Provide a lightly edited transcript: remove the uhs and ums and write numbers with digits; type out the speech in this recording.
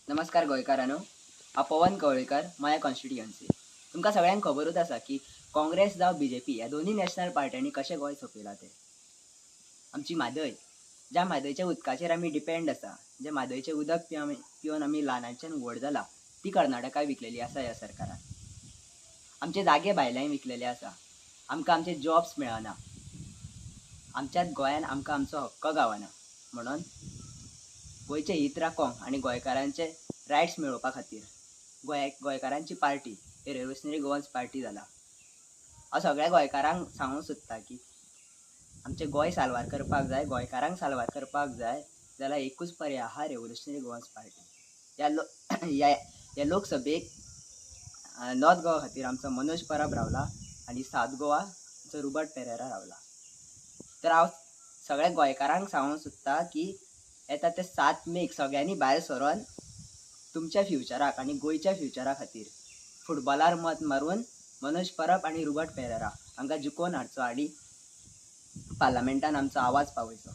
नमस्कार गोंयकारांनो, हांव पवन कवळेकर माया कॉन्स्टिट्युएन्सी. तुमकां सगळ्यांक खबरूच आसा की काँग्रेस जावं BJP ह्या दोन्ही नॅशनल पार्ट्यांनी कशें गोंय सोंपयलां तें. आमची म्हादय, ज्या म्हादयच्या उदकाचेर आमी डिपेंड आसा, जे म्हादयचें उदक पिवन आमी ल्हानाच्यान व्हड जाला, ती कर्नाटकाक विकलेली आसा ह्या सरकारान. आमचे जागे भायल्यांक विकलेले आसा. आमकां आमचे जॉब्स मेळना. आमच्याच गोंयान आमकां आमचो हक्क गावना. म्हणून गोंयचें हीत राखोंक आनी गोंयकारांचे रायट्स मेळोवपा खातीर गोंयकारांची पार्टी ही रेव्होल्युशनरी गोवन्स पार्टी जाला. हांव सगळ्या गोंयकारांक सांगूंक सोदतां की आमचें गोंय साल्वार करपाक जाय, गोंयकारांक साल्वार करपाक जाय जाल्यार एकूच पर्याय आहा, रेव्होल्युशनरी गोवन्स पार्टी. ह्या लोकसभेक नॉर्थ गोवा खातीर आमचो मनोज परब रावला आनी सावथ गोवा आमचो रोबर्ट पेरेरा रावला. तर हांव सगळ्या गोंयकारांक सांगूंक सोदतां की येता ते 7 मेक सगळ्यांनी भायर सरोन तुमच्या फ्युचराक आनी गोंयच्या फ्युचरा खातीर फुटबॉलार मत मारून मनोज परब आनी रोबर्ट पेरेरा हांकां जिखोवन हाडचो आनी पार्लमेंटान आमचो आवाज पावयचो.